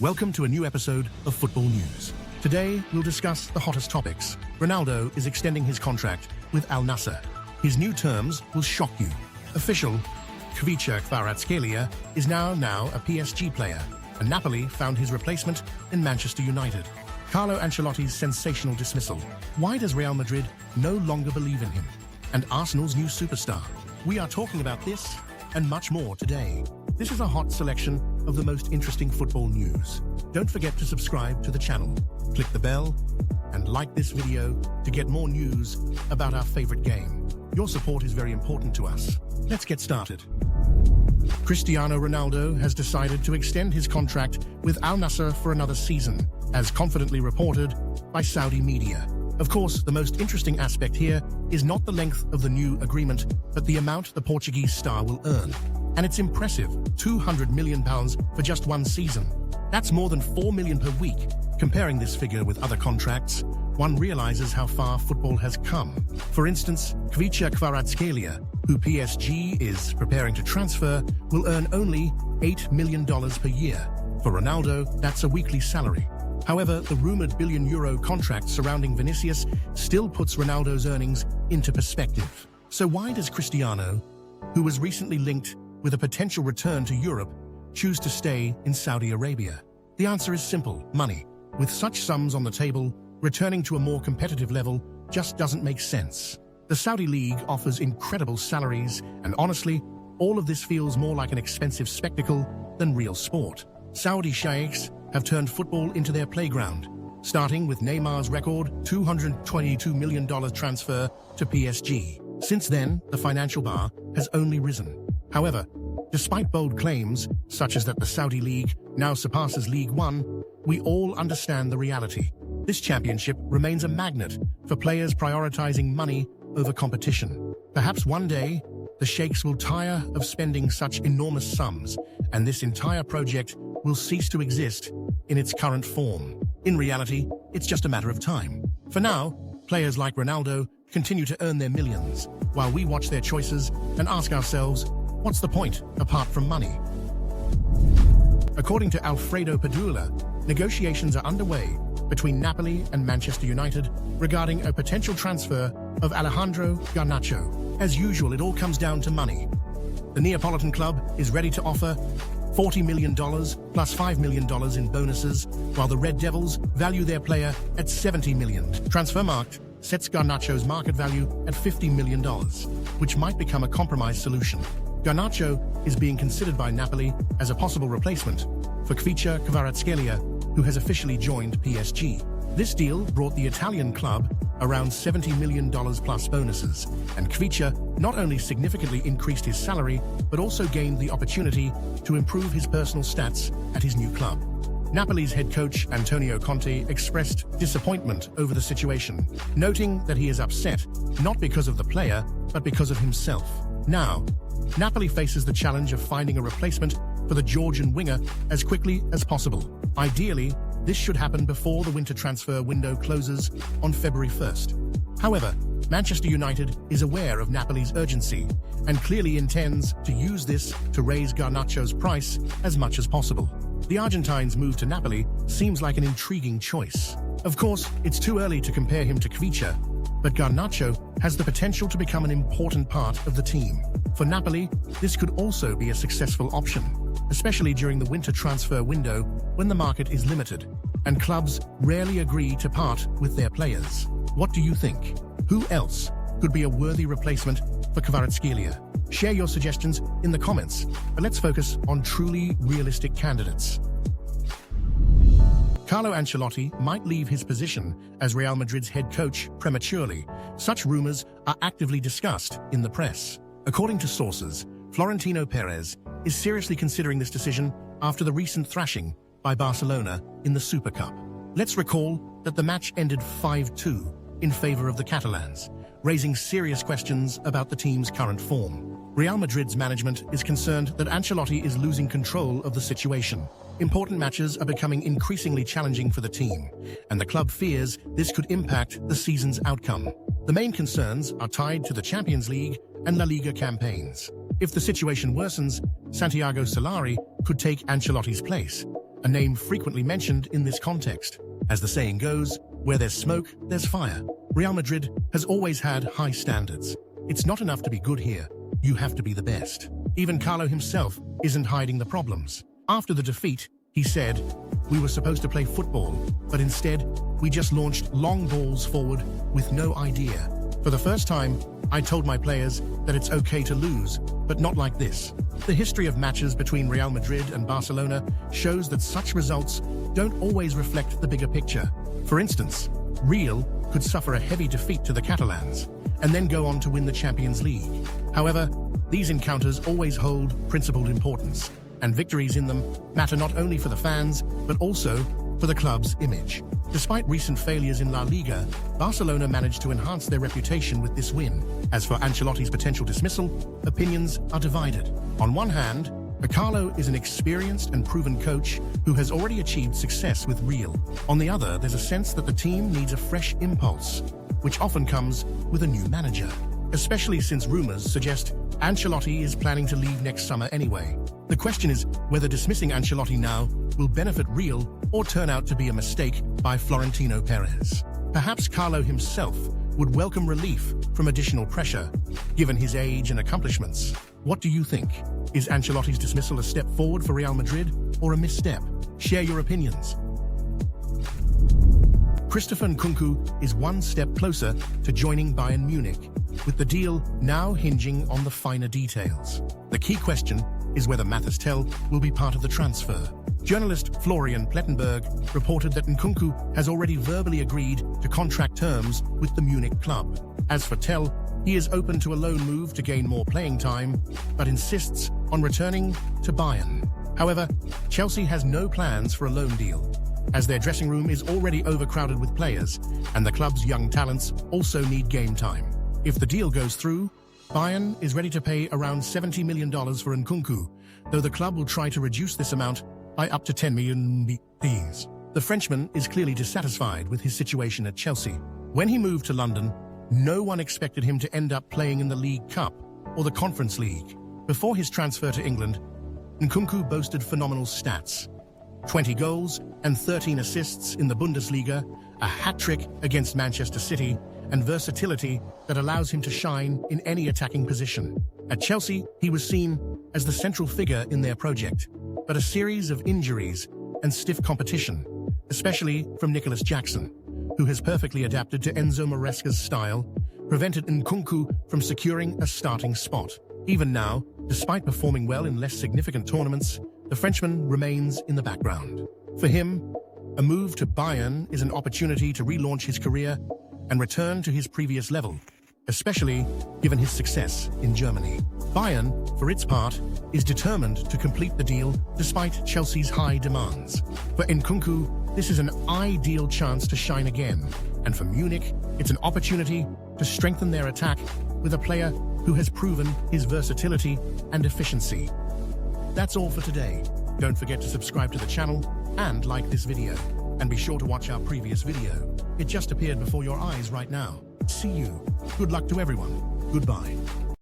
Welcome to a new episode of Football News. Today, we'll discuss the hottest topics. Ronaldo is extending his contract with Al-Nassr. His new terms will shock you. Official, Khvicha Kvaratskhelia is now a PSG player, and Napoli found his replacement in Manchester United. Carlo Ancelotti's sensational dismissal. Why does Real Madrid no longer believe in him? And Arsenal's new superstar. We are talking about this and much more today. This is a hot selection of the most interesting football news. Don't forget to subscribe to the channel, click the bell, and like this video to get more news about our favorite game. Your support is very important to us. Let's get started. Cristiano Ronaldo has decided to extend his contract with Al-Nassr for another season, as confidently reported by Saudi media. Of course, the most interesting aspect here is not the length of the new agreement, but the amount the Portuguese star will earn. And it's impressive, £200 million for just one season. That's more than £4 million per week. Comparing this figure with other contracts, one realizes how far football has come. For instance, Khvicha Kvaratskhelia, who PSG is preparing to transfer, will earn only $8 million per year. For Ronaldo, that's a weekly salary. However, the rumored €1 billion contract surrounding Vinicius still puts Ronaldo's earnings into perspective. So why does Cristiano, who was recently linked with a potential return to Europe, choose to stay in Saudi Arabia? The answer is simple: money. With such sums on the table, returning to a more competitive level just doesn't make sense. The Saudi League offers incredible salaries, and honestly, all of this feels more like an expensive spectacle than real sport. Saudi sheikhs have turned football into their playground, starting with Neymar's record $222 million transfer to PSG. Since then, the financial bar has only risen. However, despite bold claims, such as that the Saudi League now surpasses League One, we all understand the reality. This championship remains a magnet for players prioritizing money over competition. Perhaps one day, the sheikhs will tire of spending such enormous sums, and this entire project will cease to exist in its current form. In reality, it's just a matter of time. For now, players like Ronaldo continue to earn their millions, while we watch their choices and ask ourselves, what's the point apart from money? According to Alfredo Padula, negotiations are underway between Napoli and Manchester United regarding a potential transfer of Alejandro Garnacho. As usual, it all comes down to money. The Neapolitan club is ready to offer $40 million plus $5 million in bonuses, while the Red Devils value their player at $70 million. Transfermarkt sets Garnacho's market value at $50 million, which might become a compromise solution. Garnacho is being considered by Napoli as a possible replacement for Khvicha Kvaratskhelia, who has officially joined PSG. This deal brought the Italian club around $70 million plus bonuses, and Khvicha not only significantly increased his salary, but also gained the opportunity to improve his personal stats at his new club. Napoli's head coach Antonio Conte expressed disappointment over the situation, noting that he is upset not because of the player, but because of himself. Now, Napoli faces the challenge of finding a replacement for the Georgian winger as quickly as possible. Ideally, this should happen before the winter transfer window closes on February 1st. However, Manchester United is aware of Napoli's urgency and clearly intends to use this to raise Garnacho's price as much as possible. The Argentine's move to Napoli seems like an intriguing choice. Of course, it's too early to compare him to Khvicha, but Garnacho has the potential to become an important part of the team. For Napoli, this could also be a successful option, especially during the winter transfer window when the market is limited and clubs rarely agree to part with their players. What do you think? Who else could be a worthy replacement for Kvaratskhelia? Share your suggestions in the comments, but let's focus on truly realistic candidates. Carlo Ancelotti might leave his position as Real Madrid's head coach prematurely. Such rumors are actively discussed in the press. According to sources, Florentino Perez is seriously considering this decision after the recent thrashing by Barcelona in the Super Cup. Let's recall that the match ended 5-2 in favor of the Catalans, raising serious questions about the team's current form. Real Madrid's management is concerned that Ancelotti is losing control of the situation. Important matches are becoming increasingly challenging for the team, and the club fears this could impact the season's outcome. The main concerns are tied to the Champions League and La Liga campaigns. If the situation worsens, Santiago Solari could take Ancelotti's place. a name frequently mentioned in this context. As the saying goes, where there's smoke, there's fire. Real Madrid has always had high standards. It's not enough to be good here, you have to be the best. Even Carlo himself isn't hiding the problems. After the defeat, he said, "We were supposed to play football, but instead, we just launched long balls forward with no idea. For the first time, I told my players that it's okay to lose, but not like this." The history of matches between Real Madrid and Barcelona shows that such results don't always reflect the bigger picture. For instance, Real could suffer a heavy defeat to the Catalans and then go on to win the Champions League. However, these encounters always hold principled importance, and victories in them matter not only for the fans, but also for the club's image. Despite recent failures in La Liga, Barcelona managed to enhance their reputation with this win. As for Ancelotti's potential dismissal, opinions are divided. On one hand, Carlo is an experienced and proven coach who has already achieved success with Real. On the other, there's a sense that the team needs a fresh impulse, which often comes with a new manager, especially since rumors suggest Ancelotti is planning to leave next summer anyway. The question is whether dismissing Ancelotti now will benefit Real or turn out to be a mistake by Florentino Perez. Perhaps Carlo himself would welcome relief from additional pressure, given his age and accomplishments. What do you think? Is Ancelotti's dismissal a step forward for Real Madrid or a misstep? Share your opinions. Christopher Nkunku is one step closer to joining Bayern Munich, with the deal now hinging on the finer details. The key question is whether Mathys Tel will be part of the transfer. Journalist Florian Plettenberg reported that Nkunku has already verbally agreed to contract terms with the Munich club. As for Tel, he is open to a loan move to gain more playing time, but insists on returning to Bayern. However, Chelsea has no plans for a loan deal, as their dressing room is already overcrowded with players, and the club's young talents also need game time. If the deal goes through, Bayern is ready to pay around $70 million for Nkunku, though the club will try to reduce this amount by up to 10 million pounds. The Frenchman is clearly dissatisfied with his situation at Chelsea. When he moved to London, no one expected him to end up playing in the League Cup or the Conference League. Before his transfer to England, Nkunku boasted phenomenal stats: 20 goals and 13 assists in the Bundesliga, a hat-trick against Manchester City, and versatility that allows him to shine in any attacking position. At Chelsea, he was seen as the central figure in their project, but a series of injuries and stiff competition, especially from Nicholas Jackson, who has perfectly adapted to Enzo Maresca's style, prevented Nkunku from securing a starting spot. Even now, despite performing well in less significant tournaments, the Frenchman remains in the background. For him, a move to Bayern is an opportunity to relaunch his career and return to his previous level, especially given his success in Germany. Bayern, for its part, is determined to complete the deal despite Chelsea's high demands. For Nkunku, this is an ideal chance to shine again, and for Munich, it's an opportunity to strengthen their attack with a player who has proven his versatility and efficiency. That's all for today. Don't forget to subscribe to the channel and like this video. And be sure to watch our previous video. It just appeared before your eyes right now. See you. Good luck to everyone. Goodbye.